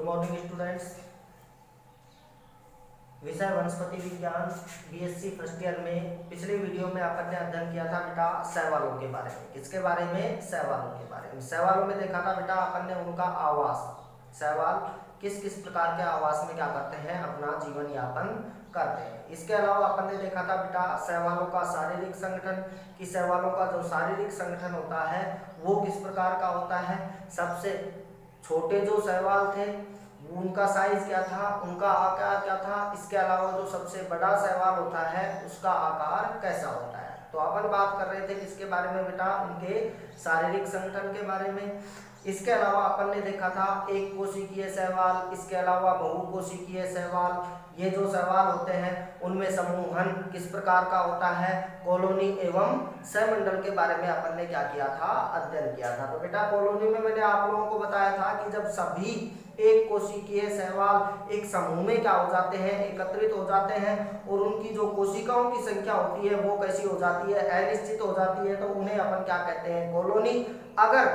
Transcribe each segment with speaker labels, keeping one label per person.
Speaker 1: Morning students. विषय वनस्पति विज्ञान बीएससी फर्स्ट ईयर में पिछली वीडियो में अपन ने अध्ययन किया था बेटा शैवालों के बारे में। किसके बारे में? शैवालों के बारे में। शैवालों में देखा था बेटा अपन ने उनका आवास, शैवाल किस किस प्रकार के आवास में क्या करते हैं, अपना जीवन यापन करते हैं। इसके अलावा अपन ने देखा था बेटा शैवालों का शारीरिक संगठन, कि शैवालों का जो शारीरिक संगठन होता है वो किस प्रकार का होता है। सबसे छोटे जो शैवाल थे उनका साइज क्या था, उनका आकार क्या था। इसके अलावा जो सबसे बड़ा शैवाल होता है उसका आकार कैसा होता है। तो अपन बात कर रहे थे किसके बारे में बेटा? उनके शारीरिक संगठन के बारे में। इसके अलावा अपन ने देखा था एक कोशिकीय शैवाल, इसके अलावा बहुकोशिकीय शैवाल। ये जो शैवाल होते हैं उनमें समूहन किस प्रकार का होता है, कॉलोनी एवं सैमंडल के बारे में अपन ने क्या किया था, अध्ययन किया था। तो बेटा कॉलोनी में मैंने आप लोगों को बताया था कि जब सभी एक कोशिकीय शैवाल एक समूह में क्या हो जाते हैं, एकत्रित हो जाते हैं और उनकी जो कोशिकाओं की संख्या होती है वो कैसी हो जाती है, अनिश्चित हो जाती है, तो उन्हें अपन क्या कहते हैं, कॉलोनी। अगर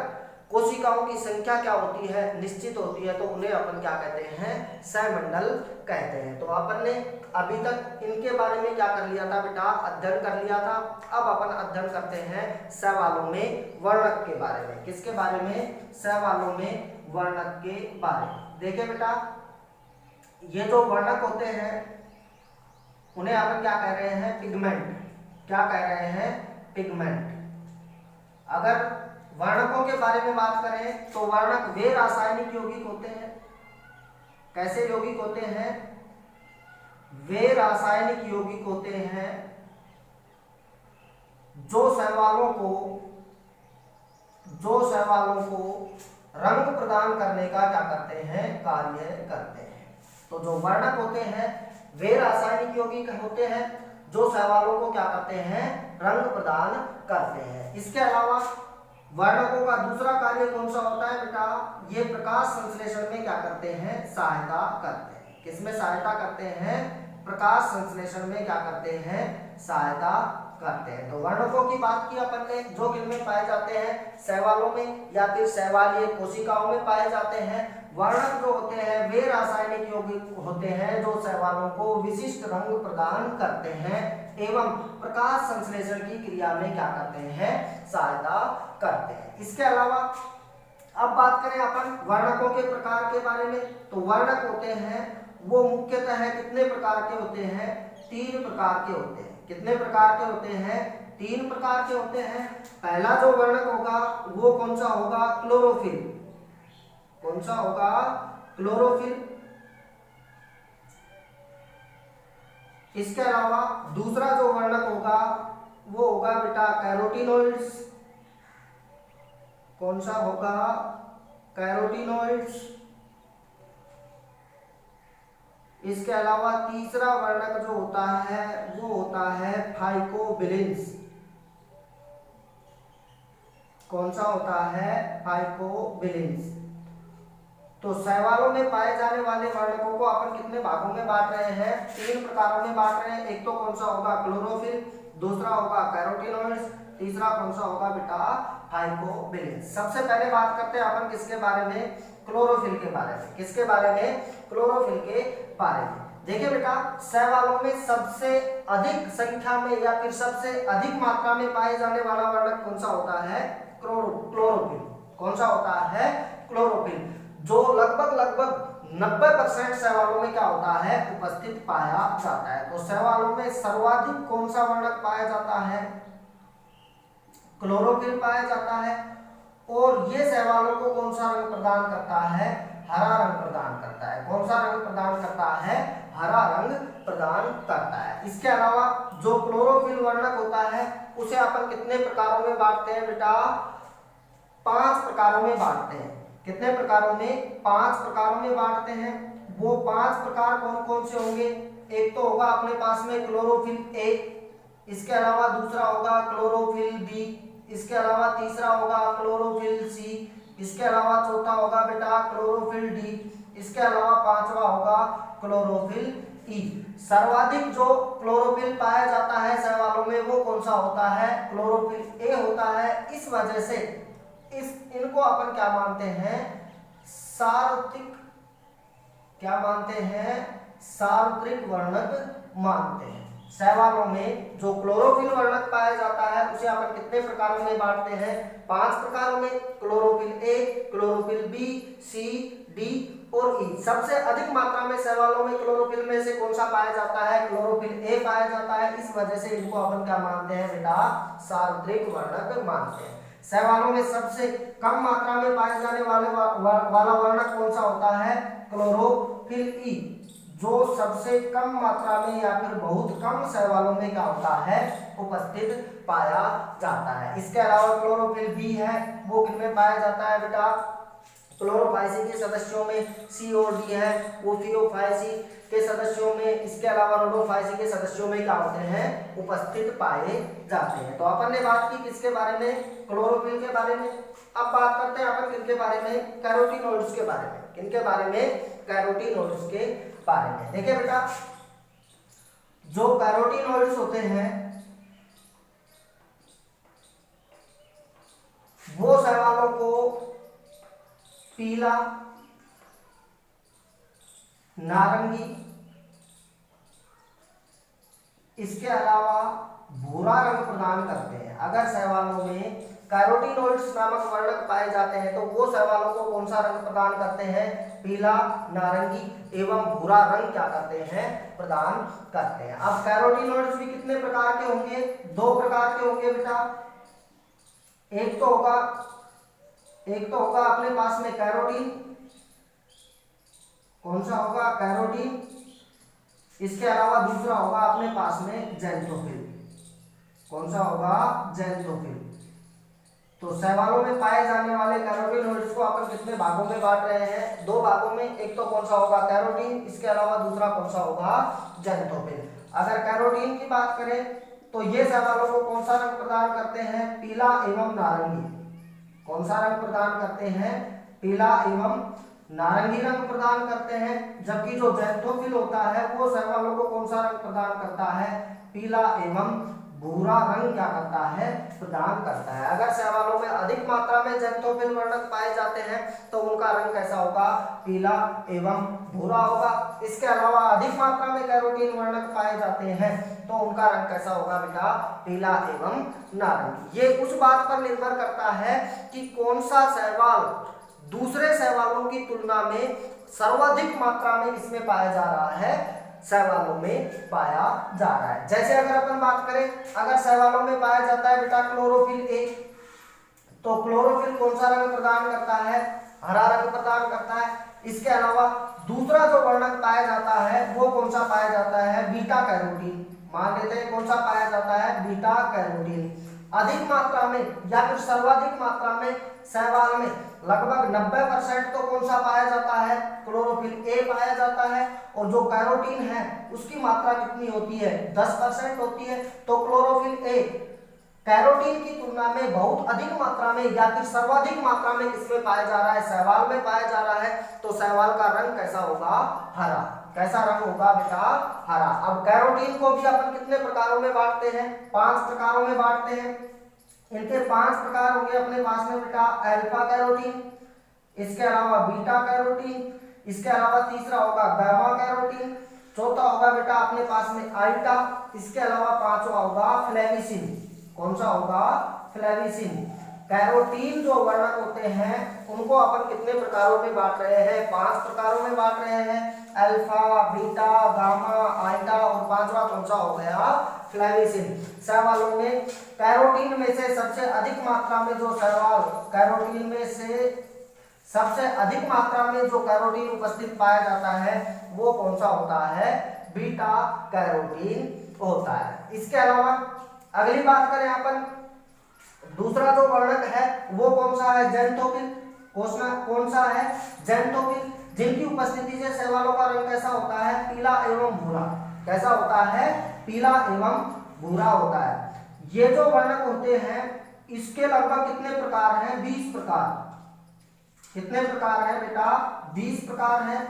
Speaker 1: कोशिकाओं की संख्या क्या होती है, निश्चित होती है, तो उन्हें अपन क्या कहते हैं, सैमंडल कहते हैं। तो अपन ने अभी तक इनके बारे में क्या कर लिया था बेटा, अध्ययन कर लिया था। अब अपन अध्ययन करते हैं शैवालों में वर्णक के बारे में। किसके बारे में? शैवालों में वर्णक के बारे में। देखिए बेटा ये जो वर्णक होते हैं उन्हें अपन क्या कह रहे हैं, पिगमेंट। क्या कह रहे हैं? पिगमेंट। अगर वर्णकों के बारे में बात करें तो वर्णक वे रासायनिक यौगिक होते हैं। कैसे यौगिक होते हैं? वे रासायनिक यौगिक होते हैं जो शैवालों को रंग प्रदान करने का क्या करते हैं, कार्य करते हैं। तो जो वर्णक होते हैं वे रासायनिक यौगिक होते हैं जो शैवालों को क्या करते हैं, रंग प्रदान करते हैं। इसके अलावा वर्णकों का दूसरा कार्य कौन सा होता है बेटा? ये प्रकाश संश्लेषण में क्या करते हैं, सहायता करते हैं। किसमें सहायता करते हैं? प्रकाश संश्लेषण में क्या करते हैं, सहायता करते हैं। तो वर्णकों की बात की अपन ने, जो किनमें पाए जाते हैं, शैवालों में या फिर शैवालीय कोशिकाओं में पाए जाते हैं। वर्णक जो होते हैं वे रासायनिक यौगिक होते हैं जो शैवालों को विशिष्ट रंग प्रदान करते हैं एवं प्रकाश संश्लेषण की क्रिया में क्या करते हैं, सहायता करते हैं। इसके अलावा अब बात करें अपन वर्णकों के प्रकार के बारे में, तो वर्णक होते हैं वो मुख्यतः कितने प्रकार के होते हैं, 3 प्रकार के होते हैं। कितने प्रकार के होते हैं? 3 प्रकार के होते हैं। पहला जो वर्णक होगा वो कौन सा होगा? क्लोरोफिल। कौन सा होगा? क्लोरोफिल। इसके अलावा दूसरा जो वर्णक होगा वो होगा बेटा कैरोटीनॉइड्स। कौन सा होगा? कैरोटीनॉइड्स। इसके अलावा तीसरा वर्णक जो होता है वो होता है फाइकोबिलिन्स। कौन सा होता है? फाइकोबिलिन्स। तो शैवालों में पाए जाने वाले वर्णकों को अपन कितने भागों में बांट रहे हैं? 3 प्रकारों में बांट रहे हैं। एक तो कौन सा होगा? क्लोरोफिल, दूसरा होगा कैरोटीनॉइड्स, तीसरा कौन सा होगा बेटा? फाइकोबिलिन्स। सबसे पहले बात करते हैं अपन किसके बारे में? क्लोरोफिल के बारे में। किसके बारे में? क्लोरोफिल के बारे में। देखिए बेटा शैवालों में सबसे अधिक संख्या में या फिर सबसे अधिक मात्रा में पाए जाने वाला वर्णक कौन सा होता है? क्लोरोफिल। कौन सा होता है? क्लोरोफिल, जो लगभग 90% शैवालों में क्या होता है, उपस्थित पाया जाता है। तो शैवालों में सर्वाधिक कौन सा वर्णक पाया जाता है? क्लोरोफिल पाया जाता है। और ये शैवालों को कौन सा रंग प्रदान करता है? हरा रंग प्रदान करता है। कौन सा रंग प्रदान करता है? हरा रंग प्रदान करता है। इसके अलावा जो क्लोरोफिल वर्णक होता है उसे अपन कितने प्रकारों में बांटते हैं बेटा? 5 प्रकारों में बांटते हैं। कितने प्रकारों में? 5 प्रकारों में बांटते हैं। वो 5 प्रकार कौन कौन से होंगे? एक तो होगा अपने पास में क्लोरोफिल ए, इसके अलावा दूसरा होगा क्लोरोफिल बी, इसके अलावा तीसरा होगा क्लोरोफिल सी, इसके अलावा चौथा होगा बेटा क्लोरोफिल डी, इसके अलावा 5वां होगा क्लोरोफिल ई। सर्वाधिक जो क्लोरोफिल पाया जाता है शैवालों में वो कौन सा होता है? क्लोरोफिल ए होता है। इस वजह से इनको अपन क्या मानते हैं? सार्वत्रिक क्या मानते हैं? सार्वत्रिक वर्णक मानते हैं। शैवालों में जो क्लोरोफिल वर्णक पाया जाता है उसे अपन कितने प्रकारों में बांटते हैं? 5 प्रकारों में। Chlorophyll A, chlorophyll B, C, D और ई। सबसे अधिक मात्रा में शैवालों में क्लोरोफिल में से कौन सा पाया जाता है? क्लोरोफिल ए पाया जाता है। इस वजह से इनको अपन क्या मानते हैं बेटा? सार्वत्रिक वर्णक मानते हैं। शैवालों में सबसे कम मात्रा में पाए जाने वाला वर्णक कौन सा होता है? क्लोरोफिल ई, जो सबसे कम मात्रा में या फिर बहुत कम शैवालों में क्या होता है? उपस्थित पाया जाता है। इसके अलावा क्लोरोफिल बी है, वो किनमें पाया जाता है बेटा? क्लोरोफाइसी के सदस्यों में। सी और डी है, वो थियोफाइसी के सदस्यों में। इसके अलावा रोडोफाइसी के सदस्यों में क्या होते हैं? उपस्थित पाए जाते हैं। तो अपन ने बात की किसके बारे में? क्लोरोफिल के बारे में। अब बात करते हैं अपन किनके बारे में? कैरोटीनॉइड्स के बारे में। किनके बारे में? कैरोटीनॉइड्स के बारे में। देखिए बेटा, जो कैरोटीनॉइड्स होते हैं वो शैवालों को पीला, नारंगी, इसके अलावा भूरा रंग प्रदान करते हैं। अगर शैवालों में कैरोटीनॉइड्स नामक वर्णक पाए जाते हैं तो वो शैवालों को कौन सा रंग प्रदान करते हैं? पीला, नारंगी एवं भूरा रंग क्या करते हैं? प्रदान करते हैं। अब कैरोटीनॉइड्स भी कितने प्रकार के होंगे? 2 प्रकार के होंगे बेटा। एक तो होगा अपने पास में कैरोटीन। कौन सा होगा? कैरोटीन। इसके अलावा दूसरा होगा अपने पास में ज़ैंथोफिल। कौन सा होगा? ज़ैंथोफिल। तो शैवालों में पाए जाने वाले कैरोटीनॉइड्स को अपन कितने भागों में बांट रहे हैं? 2 भागों में। एक तो कौन सा होगा? कैरोटीन। इसके अलावा दूसरा कौन सा होगा? ज़ैंथोफिल। अगर कैरोटीन की बात करें तो ये शैवालों को कौन सा रंग प्रदान करते हैं? पीला एवं नारंगी। कौन सा रंग प्रदान करते हैं? पीला एवं नारंगी रंग प्रदान करते हैं। जबकि जो ज़ैंथोफिल होता है वो शैवालों को कौन सा रंग प्रदान करता है? पीला एवं भूरा रंग क्या करता है? प्रदान करता है। अगर शैवालों में अधिक मात्रा में ज़ैंथोफिल वर्णक पाए जाते हैं तो उनका रंग कैसा होगा? पीला एवं भूरा होगा। इसके अलावा अधिक मात्रा में कैरोटीन वर्णक पाए जाते हैं तो उनका रंग कैसा होगा बेटा? पीला एवं नारंगी। ये उस बात पर निर्भर करता है कि कौन सा शैवाल दूसरे शैवालों की तुलना में सर्वाधिक मात्रा में इसमें पाया जा रहा है, शैवालों में पाया जा रहा है। जैसे अगर अपन बात करें, अगर शैवालों में पाया जाता है बेटा क्लोरोफिल ए, तो क्लोरोफिल कौन सा रंग प्रदान करता है? हरा रंग प्रदान करता है। इसके अलावा दूसरा जो वर्णक पाया जाता है वो कौन सा पाया जाता है? Beta carotene. मान लेते हैं कौन सा पाया जाता है? Beta carotene. अधिक मात्रा में या फिर सर्वाधिक मात्रा में शैवाल में लगभग 90% तो कौन सा पाया जाता है? क्लोरोफिल ए पाया जाता है। और जो कैरोटीन है उसकी मात्रा कितनी होती है? 10% होती है। तो क्लोरोफिल ए कैरोटीन की तुलना में बहुत अधिक मात्रा में या फिर सर्वाधिक मात्रा में किसमें पाया जा रहा है? शैवाल में पाया जा रहा है। तो शैवाल का रंग कैसा होगा? हरा। कैसा रंग होगा बेटा? हरा। अब कैरोटीन को भी अपन कितने प्रकारों में बांटते हैं? 5 प्रकारों में बांटते हैं। इनके 5 प्रकार होंगे अपने पास में बेटा। अल्फा कैरोटीन, इसके अलावा बीटा कैरोटीन, इसके अलावा तीसरा होगा गामा कैरोटीन, चौथा होगा बेटा अपने पास में आइटा, इसके अलावा पांचवा होगा फ्लेविसिन। कौन सा होगा? फ्लेविसिन। कैरोटीन जो वर्णक होते हैं उनको अपन कितने प्रकारों में बांट रहे हैं? 5 प्रकारों में बांट रहे हैं। अल्फा, बीटा, गामा, आइटा और पांचवा कौन सा हो गया? फ्लेविसिन। शैवालों में कैरोटीन में से सबसे अधिक मात्रा में जो शैवाल कैरोटीन में से सबसे अधिक मात्रा में जो कैरोटीन उपस्थित पाया जाता है वो कौन सा होता है? बीटा कैरोटीन होता है। इसके अलावा अगली बात करें अपन, दूसरा जो वर्णक है वो कौन सा है? ज़ैंथोफिल। कौन सा है? ज़ैंथोफिल, जिनकी उपस्थिति से शैवालों का रंग कैसा होता है? पीला एवं भूरा। कैसा होता है? पीला एवं भूरा होता है। ये जो वर्णक होते हैं इसके लगभग कितने प्रकार हैं? 20 प्रकार। कितने प्रकार हैं बेटा? 20 प्रकार हैं।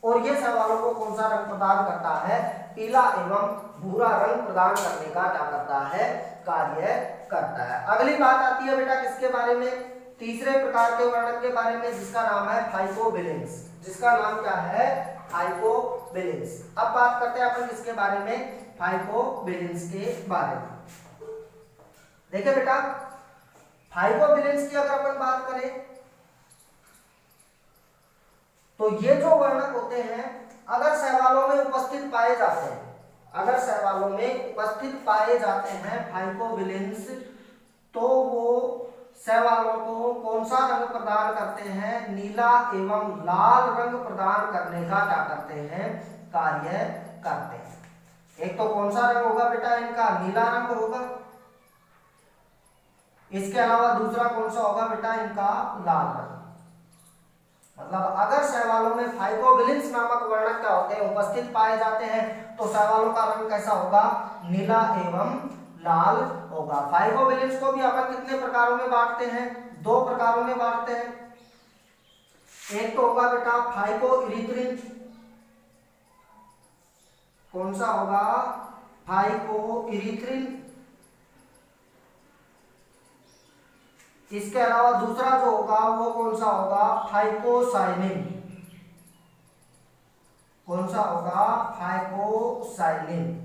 Speaker 1: और ये शैवालों को कौन सा रंग प्रदान करता है? पीला एवं भूरा रंग प्रदान करने का क्या करता है? कार्य करता है। अगली बात आती है बेटा किसके बारे में? तीसरे प्रकार के वर्णक के बारे में, जिसका नाम है फाइकोबिलेंस। जिसका नाम क्या है? फाइकोबिलिन्स। अब बात करते हैं अपन किसके बारे में, फाइकोबिलिन्स के बारे में। देखिए बेटा, फाइकोबिलिन्स की अगर अपन बात करें तो ये जो वर्णक होते हैं अगर शैवालों में उपस्थित पाए जाते हैं, अगर शैवालों में उपस्थित पाए जाते हैं फाइकोबिलिन्स, तो वो शैवालों को कौन सा रंग प्रदान करते हैं, नीला एवं लाल रंग प्रदान करने का क्या करते हैं, कार्य करते हैं। एक तो कौन सा रंग होगा बेटा इनका, नीला रंग होगा। इसके अलावा दूसरा कौन सा होगा बेटा इनका, लाल रंग। मतलब अगर शैवालों में फाइकोबिलिन्स नामक वर्णक क्या होते हैं, उपस्थित पाए जाते हैं, तो शैवालों का रंग कैसा होगा, नीला एवं लाल होगा। फाइकोबिलिन्स को भी अपन कितने प्रकारों में बांटते हैं, दो प्रकारों में बांटते हैं। एक तो होगा बेटा फाइकोइरिथ्रिन, कौन सा होगा, फाइकोइरिथ्रिन। इसके अलावा दूसरा जो होगा वो कौन सा होगा, फाइकोसाइनिन। कौन सा होगा, फाइकोसाइनिन।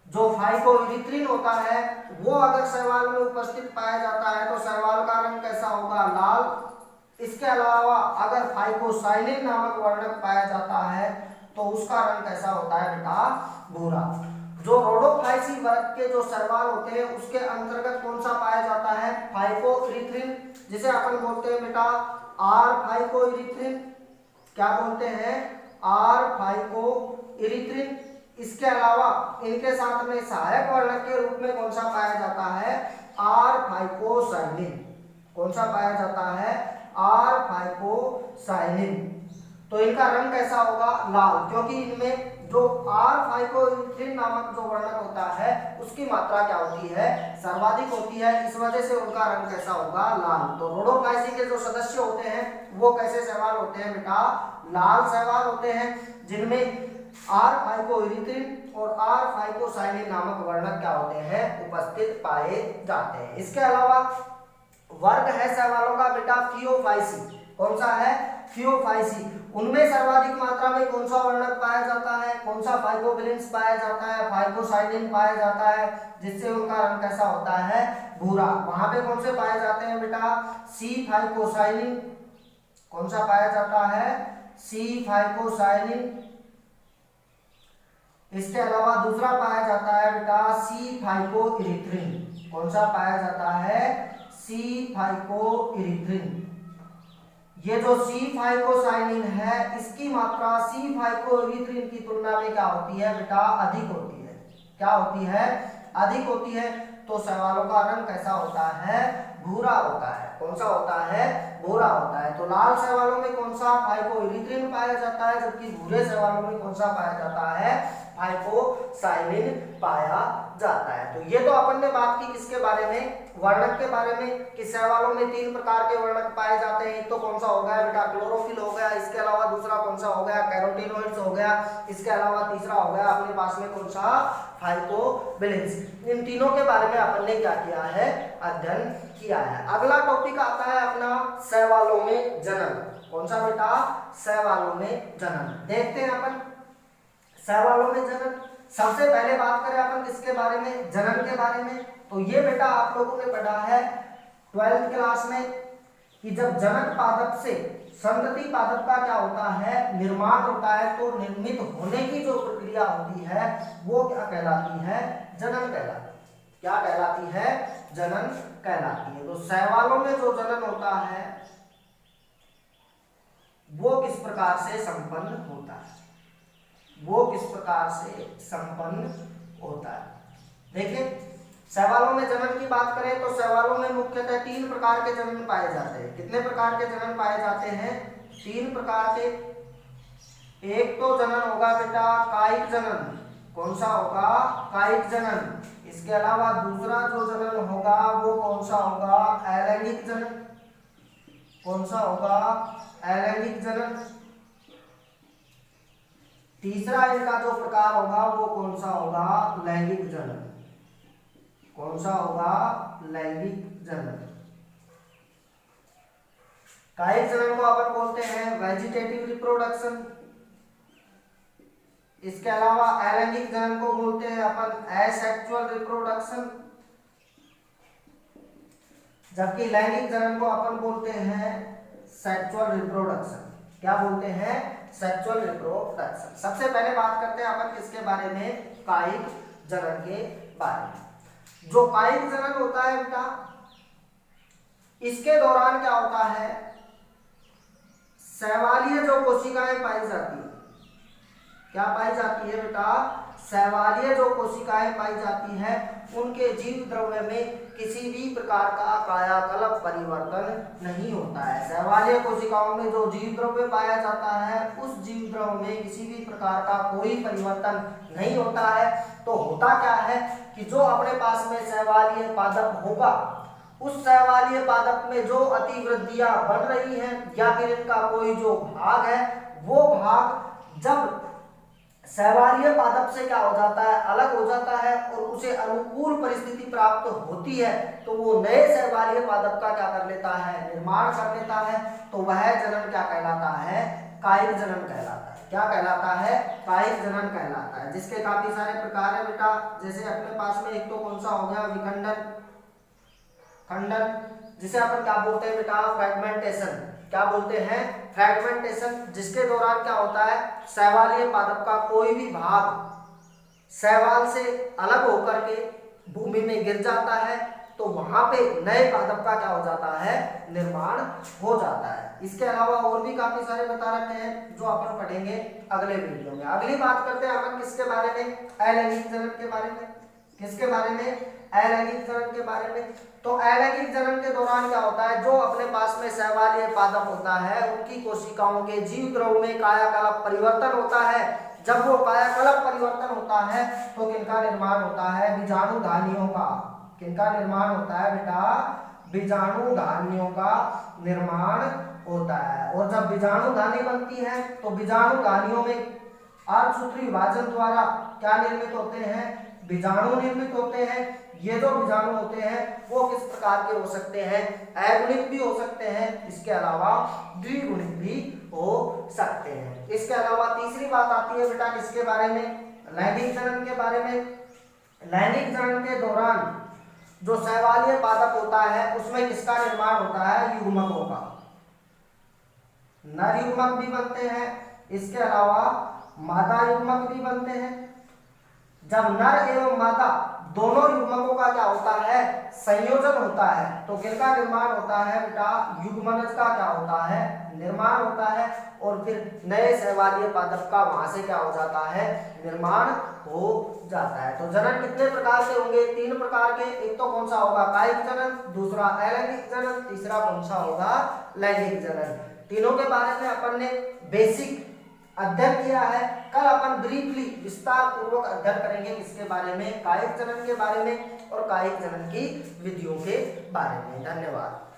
Speaker 1: जो फाइकोइरिथ्रिन होता है वो अगर शैवाल में उपस्थित पाया जाता है तो शैवाल का रंग कैसा होगा, लाल। इसके अलावा अगर फाइकोसाइनिन नामक वर्णक पाया जाता है तो उसका रंग कैसा होता है बेटा, भूरा। जो रोडोफाइसी वर्ग के जो शैवाल होते हैं उसके अंतर्गत कौन सा पाया जाता है, फाइकोइरिथ्रिन, जिसे अपन बोलते हैं बेटा आर फाइकोइरिथ्रिन। क्या बोलते हैं, आर फाइकोइरिथ्रिन। इसके अलावा इनके साथ में सहायक वर्णक के रूप में कौन सा पाया जाता है, आर फाइकोसाइनिन। कौन सा पाया जाता है, आर फाइकोसाइनिन। तो इनका रंग कैसा होगा, लाल, क्योंकि इनमें जो आर फाइकोइरिथ्रिन नामक जो वर्णक होता है उसकी मात्रा क्या होती है, सर्वाधिक होती है। इस वजह से उनका रंग कैसा होगा, लाल। तो रोडोफाइसी के जो सदस्य होते हैं वो कैसे शैवाल होते हैं बेटा, लाल शैवाल होते हैं, जिनमें आर फाइकोइरिथ्रिन और आर फाइकोसाइनिन नामक वर्णक क्या होते हैं, उपस्थित पाए जाते हैं। इसके अलावा वर्ग है शैवालों का बेटा थियोफाइसी। कौन सा है, थियोफाइसी। उनमें सर्वाधिक मात्रा में कौन सा वर्णक पाया जाता है, कौन सा फाइकोबिलिन्स पाया जाता है, फाइकोसाइनिन पाया जाता है, जिससे उनका रंग कैसा होता है, भूरा। वहां पे कौन से पाए जाते हैं बेटा, सी फाइकोसाइनिन। कौन सा पाया जाता है, सी फाइकोसाइनिन। इसके अलावा दूसरा पाया जाता है बेटा सी फाइकोइरिथ्रिन। कौन सा पाया जाता है, सी फाइकोइरिथ्रिन। ये जो सी फाइकोसाइनिन है इसकी मात्रा सी फाइकोइरिथ्रिन की तुलना में क्या होती है बेटा, अधिक होती है। क्या होती है, अधिक होती है। तो शैवालों का रंग कैसा होता है, भूरा होता है। कौन सा होता है, भूरा होता है। तो लाल शैवालों में कौन सा, फाइकोइरिथ्रिन पाया जाता है, जबकि भूरे शैवालों में कौन सा पाया जाता है, फाइकोसाइनिन पाया जाता है। तो ये तो अपन ने बात की किसके बारे में, वर्णक के बारे में, कि शैवालों में तीन प्रकार के वर्णक पाए जाते हैं। एक तो कौन सा हो गया बेटा, क्लोरोफिल हो गया। इसके अलावा दूसरा कौन सा हो गया, कैरोटीनॉइड्स हो गया। इसके अलावा तीसरा हो गया अपने पास में कौन सा, फाइकोबिलिन्स। इन तीनों के बारे में अपन ने क्या किया है, अध्ययन किया है। अगला टॉपिक आता है अपना शैवालों में जनन। कौन सा बेटा, शैवालों में जनन। देखते हैं अपन शैवालों में जनन। सबसे पहले बात करें अपन किसके बारे में, जनन के बारे में। तो ये बेटा आप लोगों ने पढ़ा है 12th क्लास में कि जब जनक पादप से संतति पादप का क्या होता है, निर्माण होता है, तो निर्मित होने की जो प्रक्रिया होती है वो क्या कहलाती है, जनन कहलाती है। क्या कहलाती है, जनन कहलाती है। तो शैवालों में जो जनन होता है वो किस प्रकार से संपन्न होता है, वो किस प्रकार से संपन्न होता है। देखिए शैवालों में जनन की बात करें तो शैवालों में मुख्यतः तीन प्रकार के जनन पाए जाते हैं। कितने प्रकार के जनन पाए जाते हैं, तीन प्रकार के। एक तो जनन होगा बेटा कायिक जनन। कौन सा होगा, कायिक जनन। इसके अलावा दूसरा जो जनन होगा वो कौन सा होगा, अलैंगिक जनन। कौन सा होगा, अलैंगिक जनन। तीसरा इनका जो प्रकार होगा वो कौन सा होगा, लैंगिक जनन। कौन सा होगा, लैंगिक जनन। कायिक जनन को अपन बोलते हैं वेजिटेटिव रिप्रोडक्शन। इसके अलावा अलैंगिक जनन को बोलते हैं अपन एसेक्सुअल रिप्रोडक्शन, जबकि लैंगिक जनन को अपन बोलते हैं सेक्सुअल रिप्रोडक्शन। क्या बोलते हैं? Sexual reproduction. सबसे पहले बात करते हैं अपन किसके बारे में? कायिक जनन के बारे में। जो कायिक जनन होता है बेटा, इसके दौरान क्या होता है? शैवालीय जो कोशिकाएं पाई जाती है, क्या पाई जाती है बेटा? शैवालीय जो कोशिकाएं पाई जाती है उनके जीव द्रव्य में किसी भी प्रकार का कायाकल्प परिवर्तन नहीं होता है। शैवालीय कोशिकाओं में जो जीव द्रव्य पाया जाता है उस जीव द्रव्य में किसी भी प्रकार का कोई परिवर्तन नहीं होता है। तो होता क्या है कि जो अपने पास में शैवालीय पादप होगा, उस शैवालीय पादप में जो अतिवृद्धियां बन रही हैं या फिर इनका कोई जो भाग है, वो भाग जब शैवालीय पादप से क्या हो जाता है? अलग हो जाता है और उसे अनुकूल परिस्थिति प्राप्त होती है, तो वो नए शैवालीय पादप का क्या कर लेता है? निर्माण कर लेता है। तो वह जनन क्या कहलाता है? कायिक जनन कहलाता है। क्या कहलाता है? कायिक जनन कहलाता है, जिसके काफी सारे प्रकार है बेटा। जैसे अपने पास में एक तो कौन सा हो गया? विखंडन, खंडन, जिसे अपन क्या बोलते हैं बेटा? फ्रेगमेंटेशन। क्या बोलते हैं? फ्रेगमेंटेशन, जिसके दौरान क्या होता है? शैवालीय पादप का कोई भी भाग शैवाल से अलग होकर के भूमि में गिर जाता है, तो वहां पे नए पादप का क्या हो जाता है? निर्माण हो जाता है। इसके अलावा और भी काफी सारे बता रखे हैं जो अपन पढ़ेंगे अगले वीडियो में। अगली बात करते हैं अपन किसके बारे में? अलैंगिक जनन के बारे में। किसके बारे में? अलैंगिक जनन के बारे में। तो अलैंगिक जनन के दौरान क्या होता है? जो अपने पास में शैवालीय पादप होता है उनकी कोशिकाओं के जीव द्रव्य में कायाकल्प परिवर्तन होता है। जब वो कायाकल्प परिवर्तन होता है तो किनका निर्माण होता है? बीजाणुधानियों का। किनका निर्माण होता है बेटा? बीजाणुधानियों का निर्माण होता है। और जब बीजाणुधानी बनती है तो बीजाणुधानियों में अर्धसूत्री विभाजन द्वारा क्या निर्मित होते हैं? बीजाणु निर्मित होते हैं। ये जो बीजाणु होते हैं वो किस प्रकार के हो सकते हैं? अगुणित भी हो सकते हैं, इसके अलावा द्विगुणित भी हो सकते हैं। इसके अलावा तीसरी बात आती है बेटा किसके बारे में? लैंगिक जनन के बारे में। लैंगिक जनन के दौरान जो शैवालीय पादप होता है उसमें किसका निर्माण होता है? युग्मकों का। नर युग्मक भी बनते हैं, इसके अलावा मादा युग्मक भी बनते हैं। जब नर एवं मादा दोनों युग्मकों का क्या होता है? संयोजन होता है, तो किसका निर्माण होता है बेटा? युग्मनज का क्या होता है? निर्माण होता है। और फिर नए शैवालीय पादप का वहां से क्या हो जाता है? निर्माण हो जाता है। तो जनन कितने प्रकार के होंगे? 3 प्रकार के। एक तो कौन सा होगा? कायिक जनन, दूसरा अलैंगिक जनन, तीसरा कौन सा होगा? लैंगिक जनन। तीनों के बारे में अपन ने बेसिक अध्ययन किया है। कल अपन ब्रीफली विस्तार पूर्वक अध्ययन करेंगे किसके बारे में? कायिक जनन के बारे में और कायिक जनन की विधियों के बारे में। धन्यवाद।